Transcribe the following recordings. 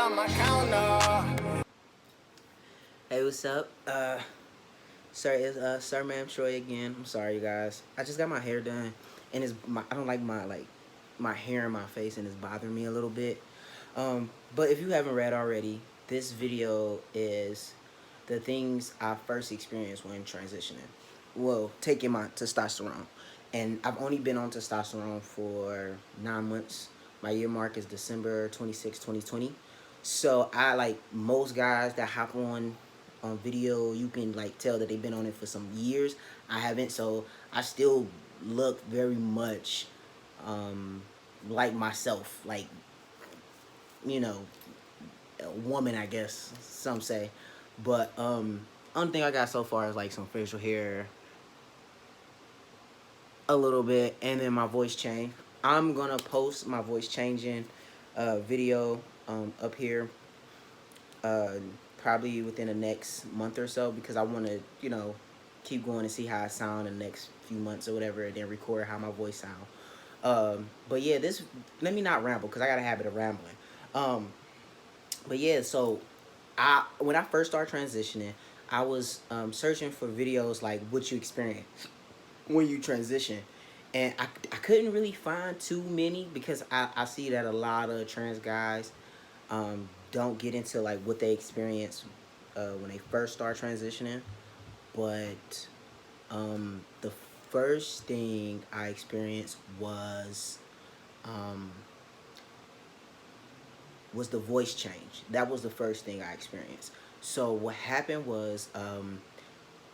on my counter. Hey, what's up? Sorry, it's Sir Ma'am Troy again. I'm sorry, you guys. I just got my hair done, and I don't like my hair in my face, and it's bothering me a little bit. But if you haven't read already, this video is the things I first experienced when transitioning. Well, taking my testosterone, and I've only been on testosterone for 9 months. My year mark is December 26, 2020. So I, like most guys that hop on video, you can like tell that they've been on it for some years. I haven't, so I still look very much like myself, like, you know, a woman, I guess some say. But only thing I got so far is like some facial hair, a little bit, and then my voice change. I'm gonna post my voice changing video up here uh, probably within the next month or so, because I want to, keep going and see how I sound in the next few months or whatever, and then record how my voice sound. But yeah, let me not ramble, because I got a habit of rambling. But yeah, so when I first started transitioning, I was searching for videos like what you experience when you transition, and I couldn't really find too many, because I see that a lot of trans guys don't get into like what they experience when they first start transitioning. But the first thing I experienced um, was the voice change. That was the first thing I experienced. So what happened was, I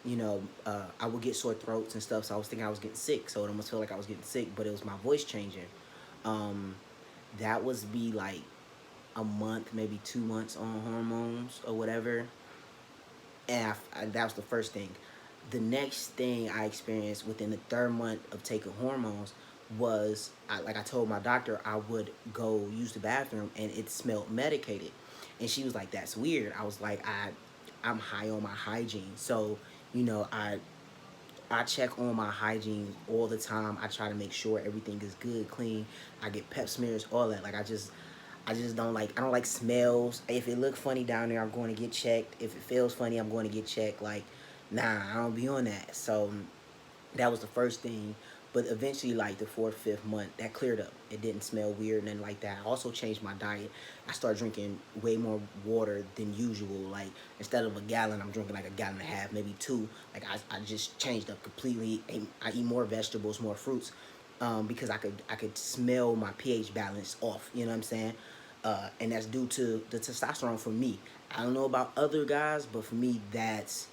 would get sore throats and stuff. So I was thinking I was getting sick. So it almost felt like I was getting sick, but it was my voice changing. That was be like a month, maybe 2 months on hormones or whatever. And that was the first thing. The next thing I experienced within the 3rd month of taking hormones was, like I told my doctor, I would go use the bathroom and it smelled medicated. And she was like, that's weird. I was like, I'm high on my hygiene. So, I check on my hygiene all the time. I try to make sure everything is good, clean. I get pep smears, all that. Like, I just don't like smells. If it look funny down there, I'm going to get checked. If it feels funny, I'm going to get checked. Like, nah, I don't be on that. So that was the first thing. But eventually, like the 4th, 5th month, that cleared up. It didn't smell weird, nothing like that. I also changed my diet. I started drinking way more water than usual. Like, instead of a gallon, I'm drinking like a gallon and a half, maybe 2. Like, I just changed up completely. I eat more vegetables, more fruits, because I could smell my pH balance off. You know what I'm saying? And that's due to the testosterone for me. I don't know about other guys, but for me, that's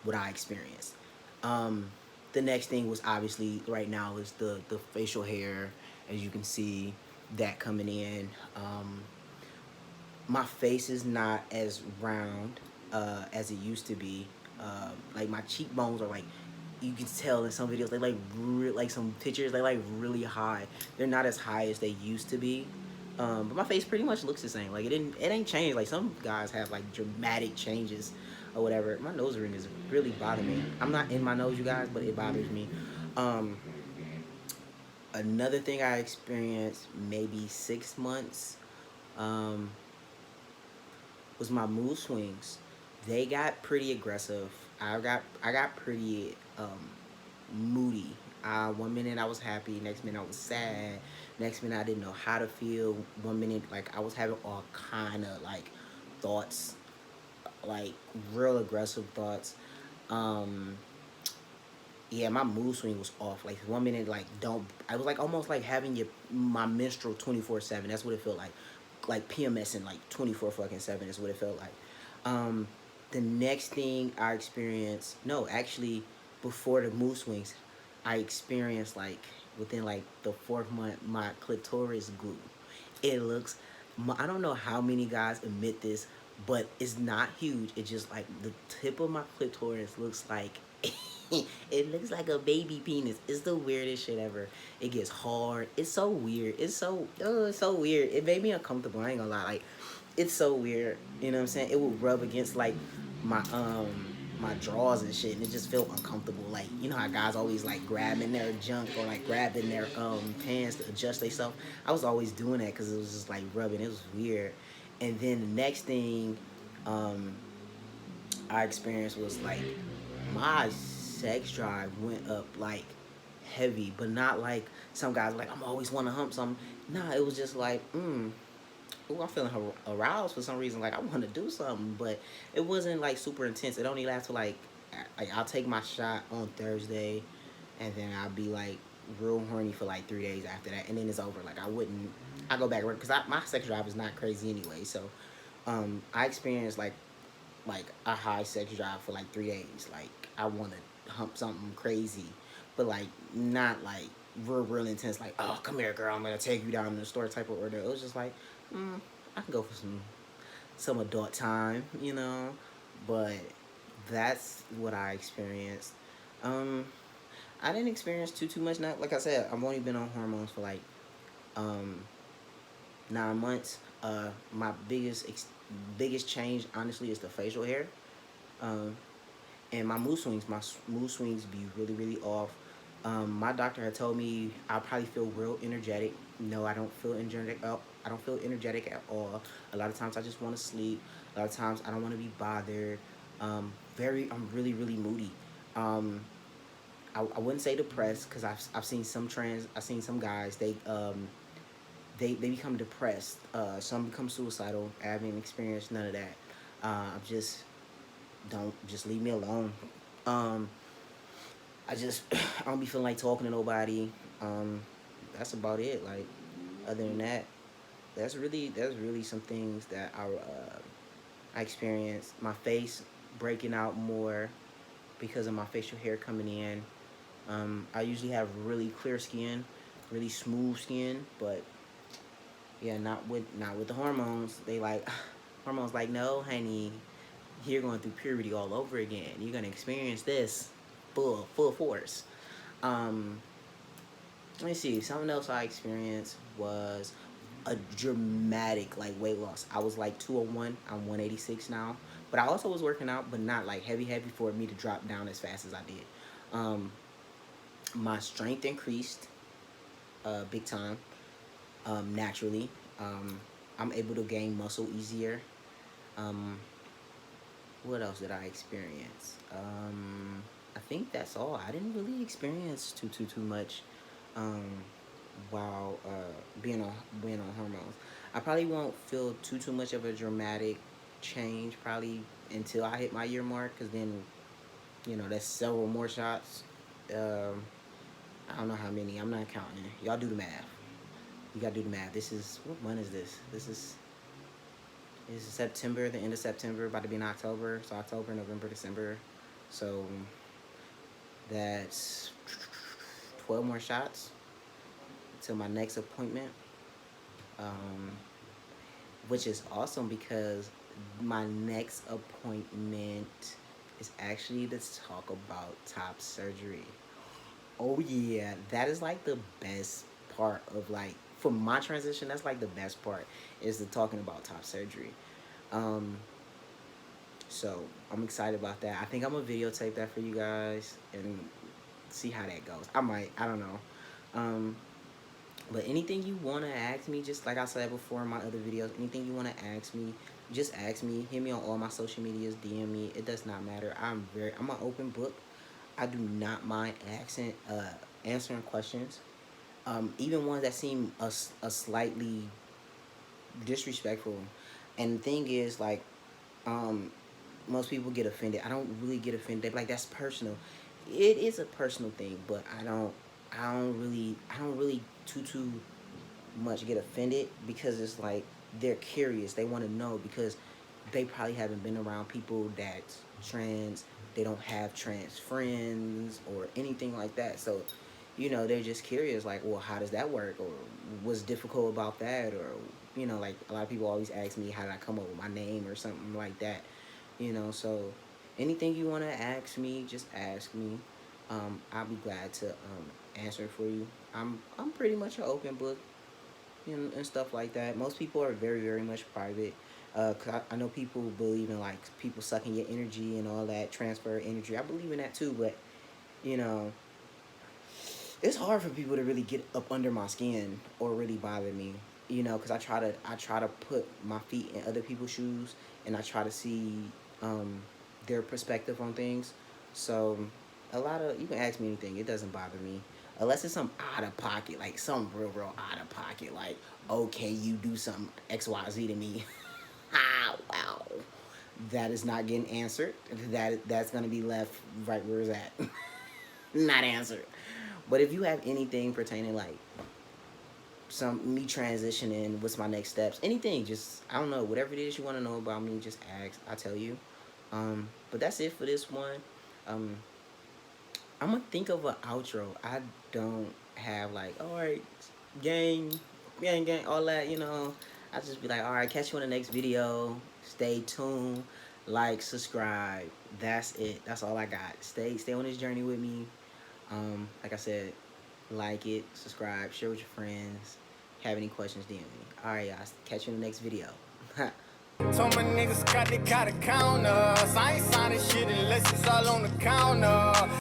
what I experienced. The next thing was, obviously right now, is the facial hair, as you can see that coming in. My face is not as round as it used to be. Like, my cheekbones are like, you can tell in some videos, they like some pictures, they like really high. They're not as high as they used to be. But my face pretty much looks the same. Like, it ain't changed. Like, some guys have like dramatic changes or whatever. My nose ring is really bothering me. I'm not in my nose, you guys, but it bothers me. Another thing I experienced maybe 6 months was my mood swings. They got pretty aggressive. I got pretty moody. 1 minute I was happy, next minute I was sad, next minute I didn't know how to feel. 1 minute, like, I was having all kind of like thoughts, like real aggressive thoughts. Yeah, my mood swing was off. Like, 1 minute, like, I was like almost like having my menstrual 24/7. That's what it felt like. Like PMSing like 24 fucking 7 is what it felt like. The next thing I experienced, no, actually, before the mood swings, I experienced, like, within like the 4th month, my clitoris grew. It looks, I don't know how many guys admit this, but it's not huge. It's just like the tip of my clitoris looks like it looks like a baby penis. It's the weirdest shit ever. It gets hard. It's so weird. It's so weird. It made me uncomfortable. I ain't gonna lie. Like, it's so weird. You know what I'm saying? It would rub against like my drawers and shit, and it just felt uncomfortable. Like, you know how guys always like grabbing their junk or like grabbing their pants to adjust themselves. I was always doing that because it was just like rubbing. It was weird. And then the next thing um, I experienced was like my sex drive went up like heavy, but not like some guys like I'm always want to hump something. Nah, it was just like, ooh, I'm feeling aroused for some reason. Like I want to do something, but it wasn't like super intense. It only lasted like I'll take my shot on Thursday, and then I'll be like real horny for like 3 days after that, and then it's over. Like I go back to work because my sex drive is not crazy anyway. So I experienced like a high sex drive for like 3 days. Like I want to hump something crazy, but like not like real intense. Like, oh, come here, girl, I'm gonna take you down to the store type of order. It was just like, I can go for some adult time, you know. But that's what I experienced. Um, I didn't experience too much. Not like I said, I've only been on hormones for like um 9 months. My biggest change, honestly, is the facial hair. Um, and my mood swings be really off. My doctor had told me I'll probably feel real energetic. No, I don't feel energetic. I don't feel energetic at all. A lot of times I just want to sleep. A lot of times I don't want to be bothered. I'm really moody. Um, I wouldn't say depressed because I've seen I've seen some guys they become depressed. Some become suicidal. I haven't experienced none of that. I'm just don't just leave me alone. Um, I just I don't be feeling like talking to nobody. Um, that's about it. Like other than that, that's really some things that I experienced. My face breaking out more because of my facial hair coming in. I usually have really clear skin, really smooth skin, but yeah, not with the hormones. They like hormones like no, honey, you're going through puberty all over again. You're gonna experience this full force. Um, Let me see. Something else I experienced was a dramatic like weight loss. I was like 201. I'm 186 now. But I also was working out, but not like heavy for me to drop down as fast as I did. Um, my strength increased big time naturally. Um, I'm able to gain muscle easier. Um, what else did I experience? I think that's all. I didn't really experience too much um, while being on hormones. I probably won't feel too much of a dramatic change probably until I hit my year mark, because then that's several more shots. Um, I don't know how many. I'm not counting. Y'all do the math. You gotta do the math. This is what month is this? This is September, the end of September, about to be in October. So October, November, December. So that's 12 more shots till my next appointment, um, which is awesome because my next appointment is actually to talk about top surgery. Oh yeah, that is like the best part of like for my transition. That's like the best part is the talking about top surgery. Um, so I'm excited about that. I think I'm gonna videotape that for you guys and see how that goes. I might. I don't know. Um, But anything you want to ask me, just like I said before in my other videos, anything you want to ask me, just ask me. Hit me on all my social medias, DM me. It does not matter. I'm an open book. I do not mind answering questions, even ones that seem a slightly disrespectful. And the thing is, like, um, most people get offended. I don't really get offended. Like that's personal. It is a personal thing, but I don't really too much get offended because it's like they're curious. They want to know because they probably haven't been around people that's trans. They don't have trans friends or anything like that. So, they're just curious, like, well, how does that work? Or what's difficult about that? Or, like a lot of people always ask me, how did I come up with my name or something like that? So anything you want to ask me, just ask me. I'll be glad to answer for you. I'm pretty much an open book, and stuff like that. Most people are very much private. 'Cause I know people believe in like people sucking your energy and all that transfer energy. I believe in that too, but you know, it's hard for people to really get up under my skin or really bother me. you know, because I try to put my feet in other people's shoes, and I try to see their perspective on things. So a lot of, you can ask me anything, it doesn't bother me unless it's some out of pocket, like some real out of pocket, like, okay, you do something XYZ to me. Ah, wow, that is not getting answered. That's gonna be left right where it's at. Not answered. But if you have anything pertaining, like some me transitioning, what's my next steps, anything, just, I don't know, whatever it is you want to know about me, just ask, I'll tell you. But that's it for this one. um I'm gonna think of an outro. I don't have like, all right, gang, all that, you know. I just be like, all right, catch you in the next video. Stay tuned, like, subscribe. That's it. That's all I got. Stay on this journey with me. Like I said, like it, subscribe, share with your friends. Have any questions, DM me. All right, y'all. Catch you in the next video. Told my niggas got they gotta count us. I ain't signing shit unless it's all on the counter.